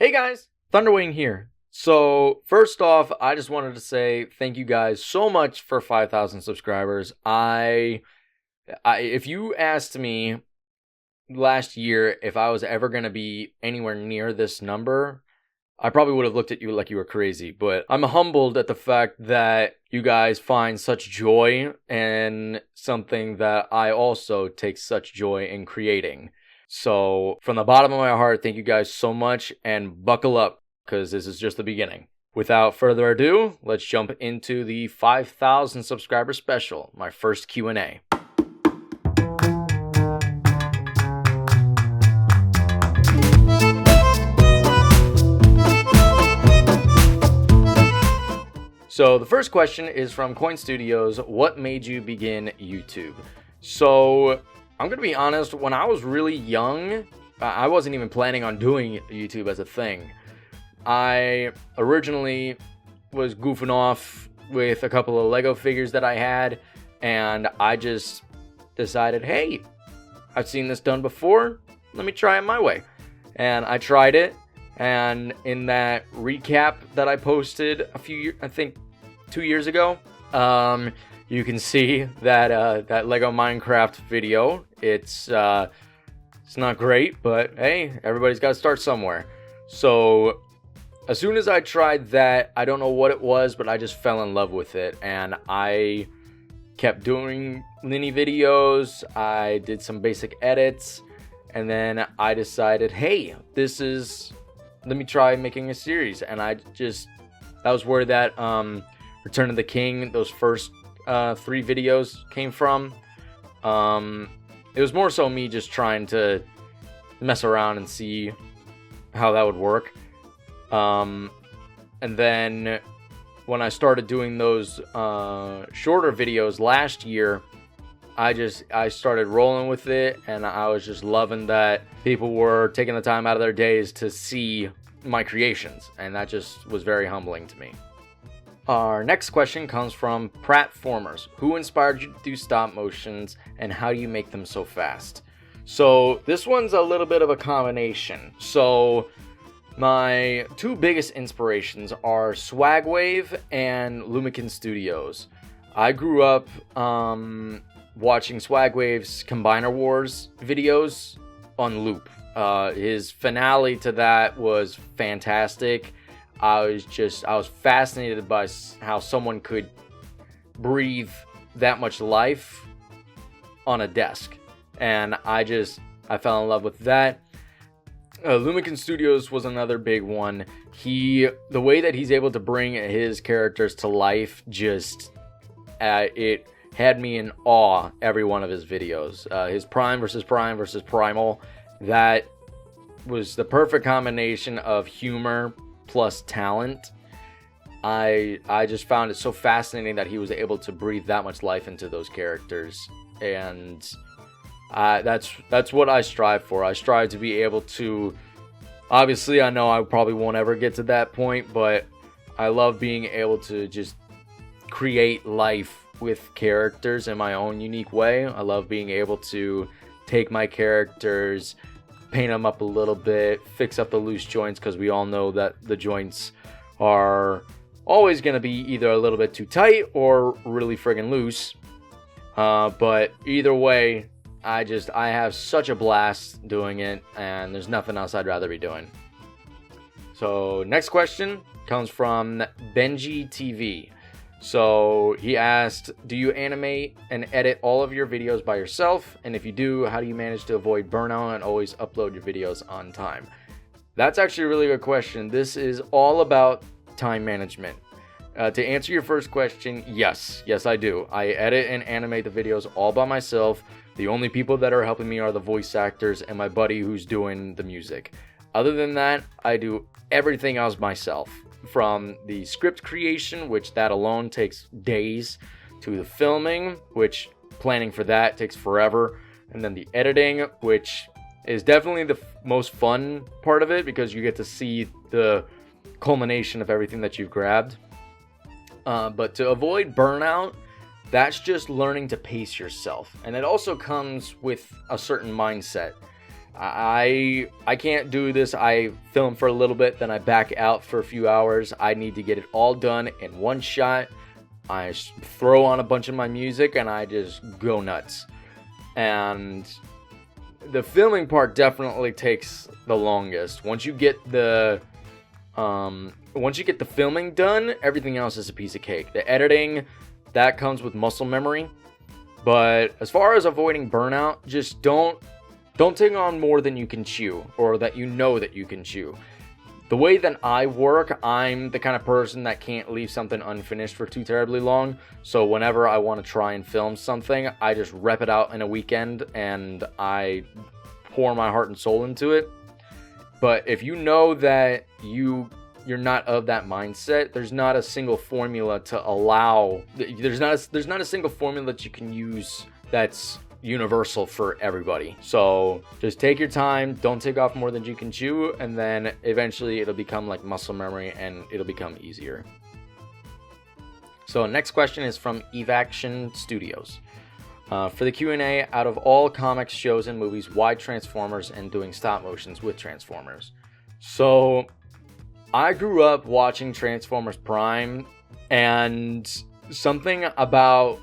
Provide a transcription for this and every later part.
Hey guys, Thunderwing here. So first off, I just wanted to say thank you guys so much for 5,000 subscribers. If you asked me last year if I was ever going to be anywhere near this number, I probably would have looked at you like you were crazy. But I'm humbled at the fact that you guys find such joy in something that I also take such joy in creating. So from the bottom of my heart, thank you guys so much, and buckle up because this is just the beginning. Without further ado, let's jump into the 5,000 subscriber special, my first Q&A. So the first question is from Coin Studios. What made you begin YouTube? So I'm going to be honest, when I was really young, I wasn't even planning on doing YouTube as a thing. I originally was goofing off with a couple of Lego figures that I had, and I just decided, hey, I've seen this done before, let me try it my way. And I tried it, and in that recap that I posted I think 2 years ago, you can see that that Lego Minecraft video. It's not great, but hey, everybody's got to start somewhere. So as soon as I tried that, I don't know what it was, but I just fell in love with it, and I kept doing mini videos. I did some basic edits, and then I decided, hey, let me try making a series. And that was where that Return of the King, those first 3 videos came from. It was more so me just trying to mess around and see how that would work. And then when I started doing those shorter videos last year, I started rolling with it, and I was just loving that people were taking the time out of their days to see my creations, and that just was very humbling to me. Our next question comes from Pratformers. Who inspired you to do stop motions, and how do you make them so fast? So this one's a little bit of a combination. So my 2 biggest inspirations are Swagwave and Lumikin Studios. I grew up watching Swagwave's Combiner Wars videos on loop. His finale to that was fantastic. I was fascinated by how someone could breathe that much life on a desk, and I fell in love with that. Lumikin Studios was another big one. The way that he's able to bring his characters to life, it had me in awe every one of his videos. His Prime versus Primal, that was the perfect combination of humor plus talent. I just found it so fascinating that he was able to breathe that much life into those characters, and that's what I strive for. I strive to be able to, obviously I know I probably won't ever get to that point, but I love being able to just create life with characters in my own unique way. I love being able to take my characters, paint them up a little bit, fix up the loose joints, because we all know that the joints are always going to be either a little bit too tight or really friggin' loose. But either way, I have such a blast doing it, and there's nothing else I'd rather be doing. So next question comes from Benji TV. So he asked, do you animate and edit all of your videos by yourself? And if you do, how do you manage to avoid burnout and always upload your videos on time? That's actually a really good question. This is all about time management. To answer your first question, yes, I do. I edit and animate the videos all by myself. The only people that are helping me are the voice actors and my buddy who's doing the music. Other than that, I do everything else myself. From the script creation, which that alone takes days, to the filming, which planning for that takes forever, and then the editing, which is definitely the most fun part of it, because you get to see the culmination of everything that you've grabbed. But to avoid burnout, that's just learning to pace yourself, and it also comes with a certain mindset. I can't do this. I film for a little bit, then I back out for a few hours. I need to get it all done in one shot. I throw on a bunch of my music and I just go nuts. And the filming part definitely takes the longest. Once you get the filming done, everything else is a piece of cake. The editing, that comes with muscle memory. But as far as avoiding burnout, just don't take on more than you can chew, or that you know that you can chew. The way that I work, I'm the kind of person that can't leave something unfinished for too terribly long. So whenever I want to try and film something, I just rep it out in a weekend and I pour my heart and soul into it. But if you know that you're not of that mindset, there's not a single formula to allow. There's not a single formula that you can use that's universal for everybody. So just take your time, don't take off more than you can chew, and then eventually it'll become like muscle memory and it'll become easier. So next question is from Evaction Studios. For the Q&A, out of all comics, shows, and movies, why Transformers and doing stop motions with Transformers? So I grew up watching Transformers Prime, and something about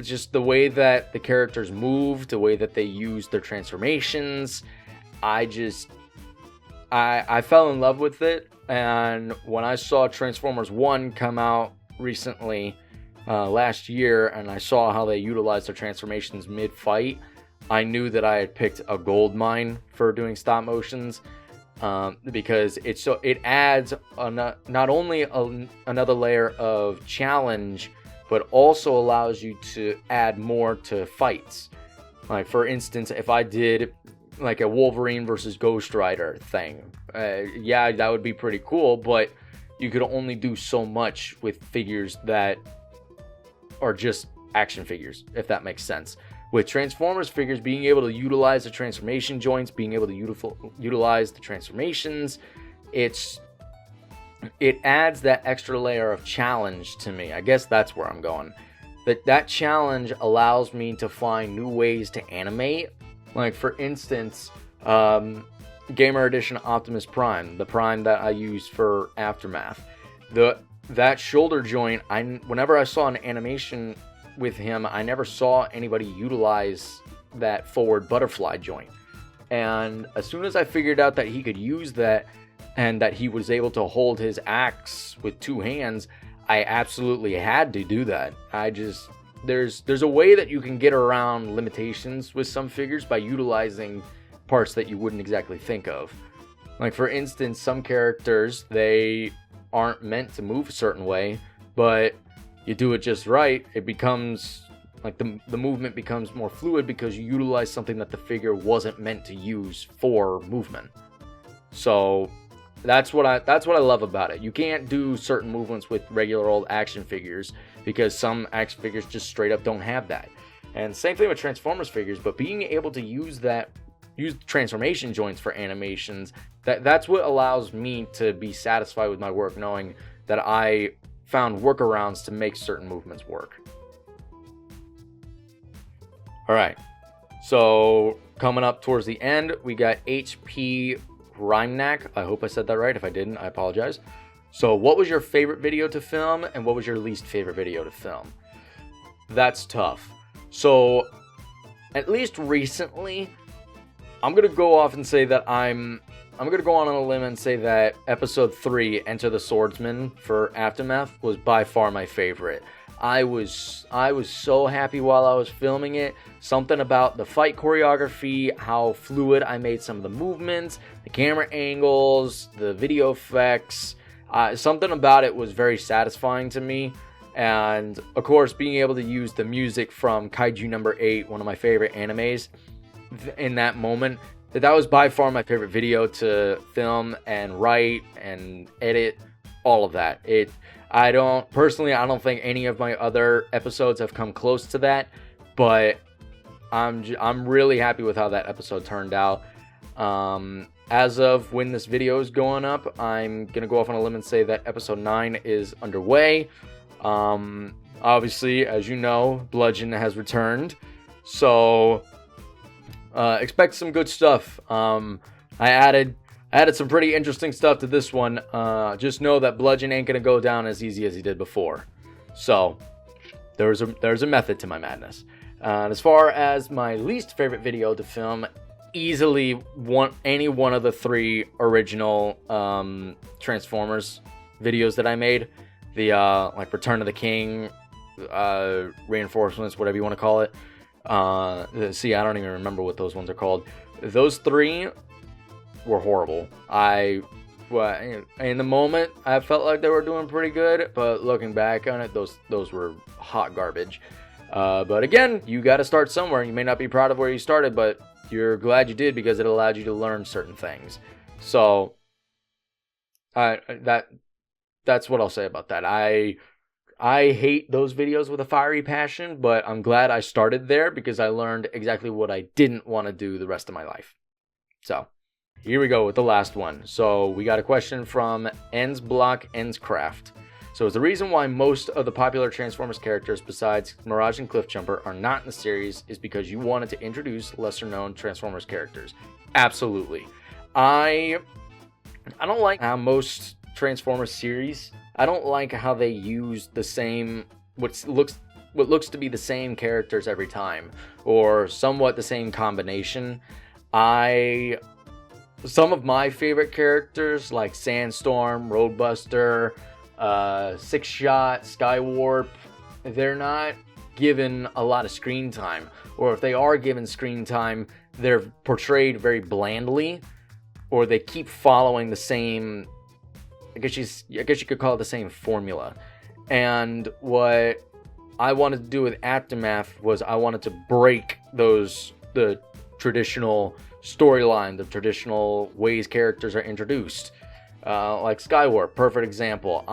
just the way that the characters moved, the way that they used their transformations, I fell in love with it. And when I saw Transformers 1 come out recently, last year, and I saw how they utilized their transformations mid-fight, I knew that I had picked a gold mine for doing stop motions, because it adds not only another layer of challenge, but also allows you to add more to fights. Like, for instance, if I did like a Wolverine versus Ghost Rider thing, yeah, that would be pretty cool, but you could only do so much with figures that are just action figures, if that makes sense. With Transformers figures, being able to utilize the transformation joints, being able to utilize the transformations, it adds that extra layer of challenge to me. I guess that's where I'm going. That challenge allows me to find new ways to animate. Like, for instance, Gamer Edition Optimus Prime, the Prime that I use for Aftermath. That shoulder joint, whenever I saw an animation with him, I never saw anybody utilize that forward butterfly joint. And as soon as I figured out that he could use that, and that he was able to hold his axe with two hands, I absolutely had to do that. There's a way that you can get around limitations with some figures by utilizing parts that you wouldn't exactly think of. Like, for instance, some characters, they aren't meant to move a certain way, but you do it just right, it becomes like the movement becomes more fluid because you utilize something that the figure wasn't meant to use for movement. So that's what I love about it. You can't do certain movements with regular old action figures because some action figures just straight up don't have that. And same thing with Transformers figures, but being able to use transformation joints for animations, that's what allows me to be satisfied with my work, knowing that I found workarounds to make certain movements work. All right, so coming up towards the end, we got HP Rhymnack. I hope I said that right. If I didn't, I apologize. So what was your favorite video to film, and what was your least favorite video to film? That's tough. So at least recently, I'm gonna go off and say that I'm gonna go on a limb and say that episode 3, Enter the Swordsman for Aftermath, was by far my favorite. I was so happy while I was filming it. Something about the fight choreography, how fluid I made some of the movements, the camera angles, the video effects. Something about it was very satisfying to me. And of course, being able to use the music from Kaiju number 8, one of my favorite animes, in that moment, that was by far my favorite video to film and write and edit, all of that. I don't think any of my other episodes have come close to that, but I'm really happy with how that episode turned out. As of when this video is going up, I'm gonna go off on a limb and say that episode 9 is underway. Obviously, as you know, Bludgeon has returned, so expect some good stuff. I added some pretty interesting stuff to this one. Just know that Bludgeon ain't gonna go down as easy as he did before. So there's a method to my madness. As far as my least favorite video to film, easily any one of the 3 original Transformers videos that I made. The like Return of the King, reinforcements, whatever you want to call it. See, I don't even remember what those ones are called. Those 3 were horrible. In the moment, I felt like they were doing pretty good, but looking back on it, those were hot garbage. But again, you got to start somewhere. You may not be proud of where you started, but you're glad you did because it allowed you to learn certain things. So, that's what I'll say about that. I hate those videos with a fiery passion, but I'm glad I started there because I learned exactly what I didn't want to do the rest of my life. So, here we go with the last one. So, we got a question from Ends Block Ends Craft. So, is the reason why most of the popular Transformers characters besides Mirage and Cliffjumper are not in the series is because you wanted to introduce lesser known Transformers characters? Absolutely. I don't like how most Transformers series, I don't like how they use the same what looks to be the same characters every time, or somewhat the same combination. Some of my favorite characters like Sandstorm, Roadbuster, Six Shot, Skywarp, they're not given a lot of screen time, or if they are given screen time, they're portrayed very blandly, or they keep following the same, I guess you could call it the same formula. And what I wanted to do with Aftermath was I wanted to break the traditional storyline, the traditional ways characters are introduced. Like Skywarp, perfect example.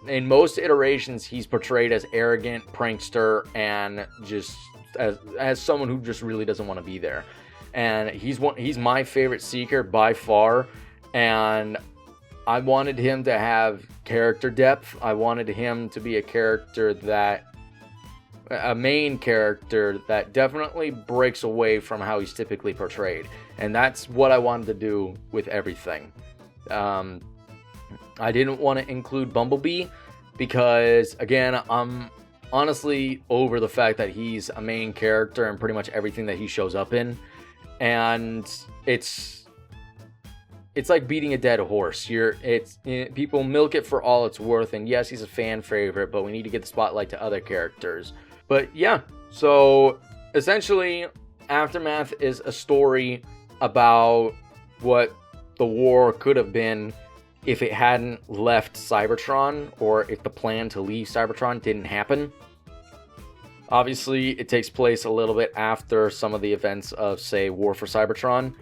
In most iterations, he's portrayed as arrogant, prankster, and just as someone who just really doesn't want to be there. And he's my favorite Seeker by far, and I wanted him to have character depth. I wanted him to be a main character that definitely breaks away from how he's typically portrayed. And that's what I wanted to do with everything. I didn't want to include Bumblebee because, again, I'm honestly over the fact that he's a main character in pretty much everything that he shows up in. And it's like beating a dead horse. People milk it for all it's worth, and yes, he's a fan favorite, but we need to get the spotlight to other characters. But yeah, so essentially, Aftermath is a story about what the war could have been if it hadn't left Cybertron, or if the plan to leave Cybertron didn't happen. Obviously, it takes place a little bit after some of the events of, say, War for Cybertron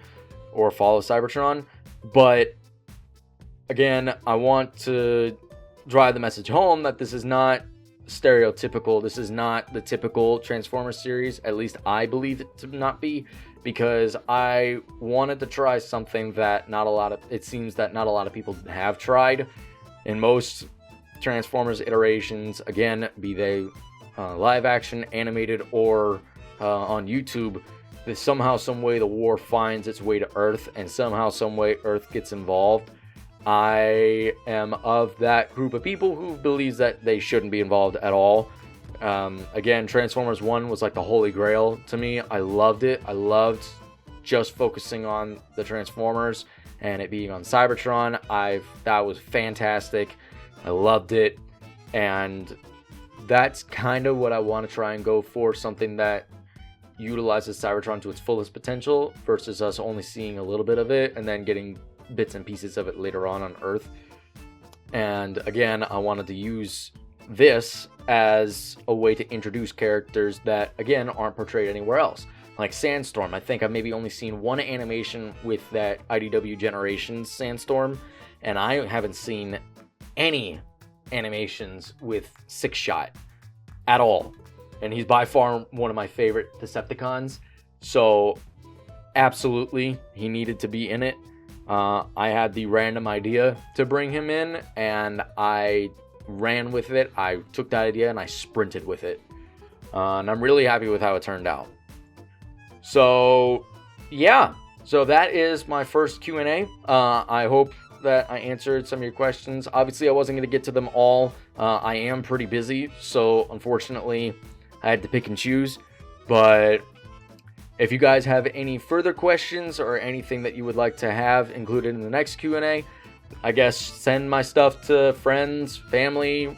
or Fall of Cybertron. But again, I want to drive the message home that this is not stereotypical. This is not the typical Transformers series. At least I believe it to not be, because I wanted to try something that it seems that not a lot of people have tried. In most Transformers iterations, again, be they live action, animated, or on YouTube, somehow, some way the war finds its way to Earth, and somehow, some way Earth gets involved. I am of that group of people who believes that they shouldn't be involved at all. Again, Transformers 1 was like the holy grail to me. I loved it. I loved just focusing on the Transformers and it being on Cybertron. That was fantastic. I loved it. And that's kind of what I want to try and go for, something that utilizes Cybertron to its fullest potential versus us only seeing a little bit of it and then getting bits and pieces of it later on Earth. And again, I wanted to use this as a way to introduce characters that, again, aren't portrayed anywhere else. Like Sandstorm, I think I've maybe only seen one animation with that IDW Generations Sandstorm, and I haven't seen any animations with Six Shot at all. And he's by far one of my favorite Decepticons. So, absolutely, he needed to be in it. I had the random idea to bring him in, and I ran with it. I took that idea and I sprinted with it. And I'm really happy with how it turned out. So yeah, so that is my first Q&A. I hope that I answered some of your questions. Obviously, I wasn't going to get to them all. I am pretty busy, so unfortunately, I had to pick and choose. But if you guys have any further questions or anything that you would like to have included in the next Q&A, I guess send my stuff to friends, family,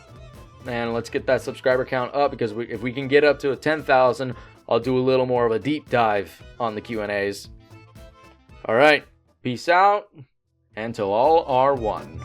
and let's get that subscriber count up, because if we can get up to 10,000, I'll do a little more of a deep dive on the Q&As. All right, peace out, and till all are one.